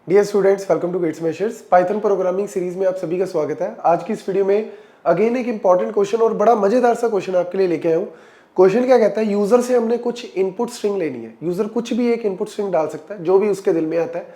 Dear students, welcome to Gate Smashers. Python programming series में आप सभी का स्वागत है। आज की इस वीडियो में अगेन एक इंपॉर्टेंट क्वेश्चन और बड़ा मजेदार सा क्वेश्चन आपके लिए लेके आया हूँ। क्वेश्चन क्या कहता है, यूजर से हमने कुछ इनपुट स्ट्रिंग लेनी है। यूजर कुछ भी एक इनपुट स्ट्रिंग डाल सकता है, जो भी उसके दिल में आता है।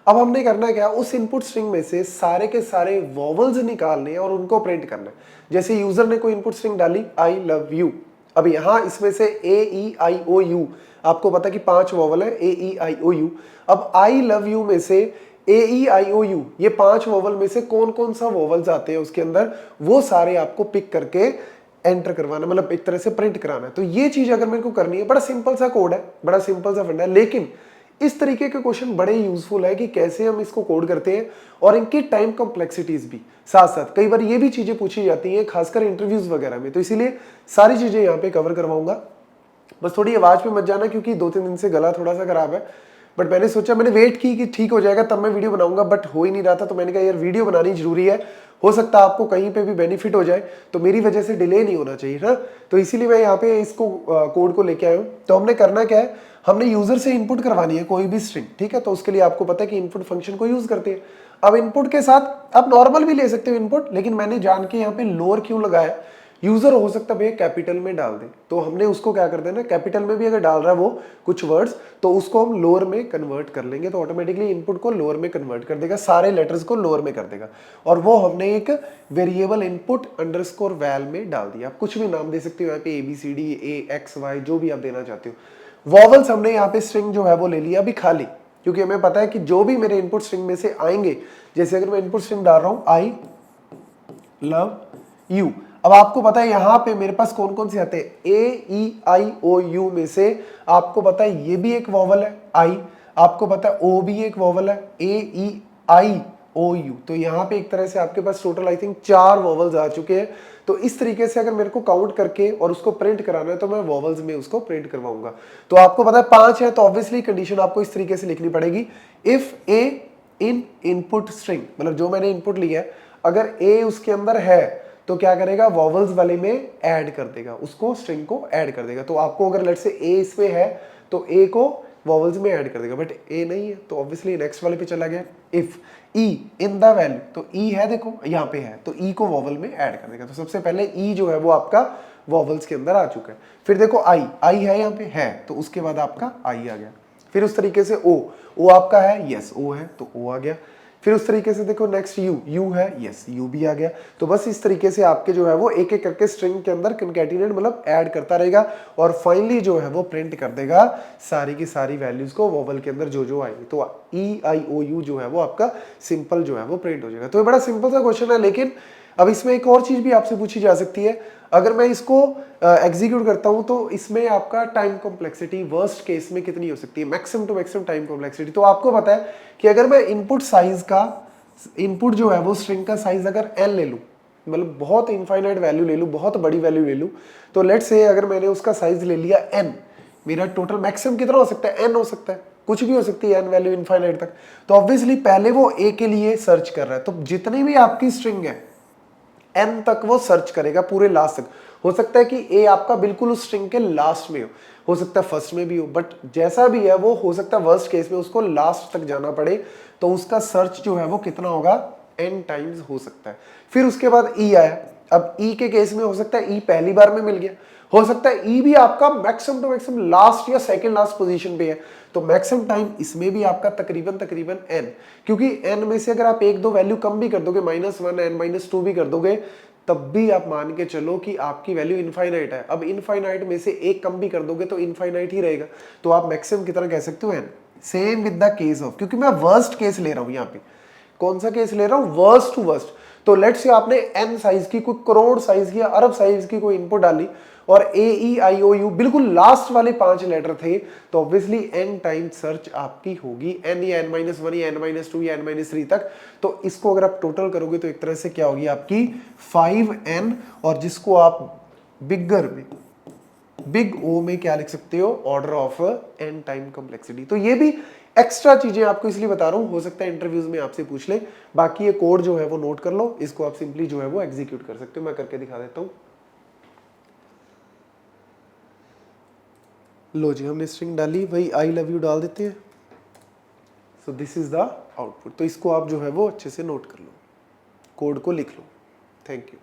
अब हमने करना क्या, उस इनपुट स्ट्रिंग में से सारे के सारे वॉवल्स निकालने हैं और उनको प्रिंट करना है। जैसे यूजर ने कोई इनपुट स्ट्रिंग डाली आई लव यू। अब यहाँ इसमें से ए ई आई ओ यू, आपको पता है कि 5 वॉवल है ए ई आई ओ यू। अब आई लव यू में से ए ई आई ओ यू, ये 5 वॉवल में से कौन कौन सा वॉवल्स आते हैं उसके अंदर, वो सारे आपको पिक करके एंटर करवाना, मतलब एक तरह से प्रिंट कराना है। तो ये चीज अगर मेरे को करनी है, बड़ा सिंपल सा कोड है, बड़ा सिंपल सा फंडा है, लेकिन इस तरीके के क्वेश्चन बड़े यूजफुल है कि कैसे हम इसको कोड करते हैं और इनकी टाइम कॉम्प्लेक्सिटीज भी साथ साथ। कई बार ये भी चीजें पूछी जाती हैं, खासकर इंटरव्यूज वगैरह में, तो इसीलिए सारी चीजें यहाँ पे कवर करवाऊंगा। बस थोड़ी आवाज पे मत जाना, क्योंकि 2-3 दिन से गला थोड़ा सा खराब है। बट मैंने सोचा, मैंने वेट की कि ठीक हो जाएगा तब मैं वीडियो बनाऊंगा, बट हो ही नहीं रहा था। तो मैंने कहा यार वीडियो बनानी जरूरी है, हो सकता है आपको कहीं पे भी बेनिफिट हो जाए, तो मेरी वजह से डिले नहीं होना चाहिए ना। तो इसीलिए मैं यहाँ पे इसको कोड को लेके आया हूँ। तो हमने करना क्या है, हमने यूजर से इनपुट करवानी है कोई भी स्ट्रिंग, ठीक है। तो उसके लिए आपको पता है कि इनपुट फंक्शन को यूज करते हैं। अब इनपुट के साथ आप नॉर्मल भी ले सकते हो इनपुट, लेकिन मैंने जान के यहाँ पे लोअर क्यों लगाया, यूजर हो सकता है भैया कैपिटल में डाल दे, तो हमने उसको क्या कर देना, कैपिटल में भी अगर डाल रहा है वो कुछ वर्ड्स, तो उसको हम लोअर में कन्वर्ट कर लेंगे, तो ऑटोमेटिकली इनपुट को लोअर में कन्वर्ट कर देगा, सारे लेटर्स को लोअर में कर देगा। और वो हमने एक वेरिएबल इनपुट अंडरस्कोर वैल में डाल दिया। आप कुछ भी नाम दे सकते हो यहाँ पे, A B C D A X Y, जो भी आप देना चाहते हो। वॉवल्स हमने यहाँ पे स्ट्रिंग जो है वो ले लिया अभी खाली, क्योंकि हमें पता है कि जो भी मेरे इनपुट स्ट्रिंग में से आएंगे, जैसे अगर मैं इनपुट स्ट्रिंग डाल रहा हूं आई लव यू, अब आपको पता है यहां पे मेरे पास कौन कौन से आते हैं, ए ई आई ओ यू में से आपको पता है ये भी एक वॉवल है आई, आपको पता है ओ भी एक वॉवल है ए ई आई ओ यू। तो यहाँ पे एक तरह से आपके पास टोटल आई थिंक 4 वॉवल्स आ चुके हैं। तो इस तरीके से अगर मेरे को काउंट करके और उसको प्रिंट कराना है, तो मैं वॉवल्स में उसको प्रिंट करवाऊंगा। तो आपको पता है 5 है, तो ऑब्वियसली कंडीशन आपको इस तरीके से लिखनी पड़ेगी, if A in input string, मतलब जो मैंने इनपुट लिया है, अगर ए उसके अंदर है तो क्या करेगा, वॉवल्स वाले में ऐड कर देगा, उसको स्ट्रिंग को ऐड कर देगा। तो आपको अगर लेट से ए इसमें है तो ए को वॉवल्स में ऐड कर देगा, बट ए नहीं है तो ऑब्वियसली नेक्स्ट वाले पे चला गया। If E in the value, तो ई है, देखो यहाँ पे है, तो ई को वॉवल में ऐड कर देगा। तो सबसे पहले ई जो है वो आपका वॉवल्स के अंदर आ चुका है। फिर देखो आई, आई है यहाँ पे है, तो उसके बाद आपका आई आ गया। फिर उस तरीके से ओ आपका है, यस ओ है, तो ओ आ गया। फिर उस तरीके से देखो नेक्स्ट यू है, यस यू भी आ गया। तो बस इस तरीके से आपके जो है वो एक एक करके स्ट्रिंग के अंदर कंकैटिनेट, मतलब ऐड करता रहेगा, और फाइनली जो है वो प्रिंट कर देगा सारी की सारी वैल्यूज को वॉवल के अंदर जो जो आएगी। तो ई आई ओ यू जो है वो आपका सिंपल जो है वो प्रिंट हो जाएगा। तो ये बड़ा सिंपल सा क्वेश्चन है, लेकिन अब इसमें एक और चीज भी आपसे पूछी जा सकती है। अगर मैं इसको एग्जीक्यूट करता हूं, तो इसमें आपका टाइम कॉम्प्लेक्सिटी वर्स्ट केस में कितनी हो सकती है, maximum to maximum time complexity. तो आपको पता है कि अगर मैं इनपुट साइज का, इनपुट जो है वो स्ट्रिंग का साइज अगर n ले लूं, मतलब बहुत इनफाइनाइट वैल्यू ले लूं, बहुत बड़ी वैल्यू ले लूं, तो लेट्स से अगर मैंने उसका साइज ले लिया n, मेरा टोटल मैक्सिमम कितना हो सकता है, n हो सकता है, कुछ भी हो सकती है n वैल्यू इनफाइनाइट तक। तो ऑब्वियसली पहले वो a के लिए सर्च कर रहा है, तो जितनी भी आपकी स्ट्रिंग है n तक वो सर्च करेगा, पूरे लास्ट तक। हो सकता है कि a आपका बिल्कुल उस स्ट्रिंग के लास्ट में हो सकता है फर्स्ट में भी हो, बट जैसा भी है वो हो सकता है वर्स्ट केस में उसको लास्ट तक जाना पड़े, तो उसका सर्च जो है वो कितना होगा, n टाइम्स हो सकता है। फिर उसके बाद e आया, अब e के केस में हो सकता है e पहली बार में मिल गया, हो सकता है e भी आपका मैक्सिमम टू मैक्सिमम लास्ट या सेकंड लास्ट पोजीशन पे है, तो मैक्सिमम टाइम इसमें भी आपका तकरीबन n, क्योंकि n में से अगर आप एक दो वैल्यू कम भी कर दोगे, -1 n -2 भी कर दोगे, तब भी आप मान के चलो कि आपकी वैल्यू इनफाइनाइट है। अब इनफाइनाइट में से एक कम भी कर दोगे तो इनफाइनाइट ही रहेगा, तो आप मैक्सिमम कितना कह सकते हो, n। Same with the case of, क्योंकि मैं वर्स्ट केस ले रहा हूं, यहाँ पे कौन सा केस ले रहा हूं, वर्स्ट टू वर्स्ट। तो लेट्स से आपने n साइज की, कोई करोड़ साइज की या अरब साइज की कोई इनपुट डाली, और ए ई आई ओ यू बिल्कुल लास्ट वाले 5 लेटर थे, तो ऑब्वियसली n टाइम सर्च आपकी होगी, n या n-1 या n-2 या n-3 तक। तो इसको अगर आप टोटल करोगे तो एक तरह से क्या होगी आपकी 5n, और जिसको आप बिगर में, बिग ओ में क्या लिख सकते हो, order of n time complexity. तो ये भी एक्स्ट्रा चीजें आपको इसलिए बता रहा हूं, हो सकता है इंटरव्यूज में आपसे पूछ ले। बाकी ये कोड जो है वो नोट कर लो, इसको आप सिंपली जो है वो एग्जीक्यूट कर सकते हो। मैं करके दिखा देता हूं। लो जी, हमने स्ट्रिंग डाली, वही आई लव यू डाल देते हैं। So this is the output. तो इसको आप जो है वो अच्छे से नोट कर लो, कोड को लिख लो। Thank you.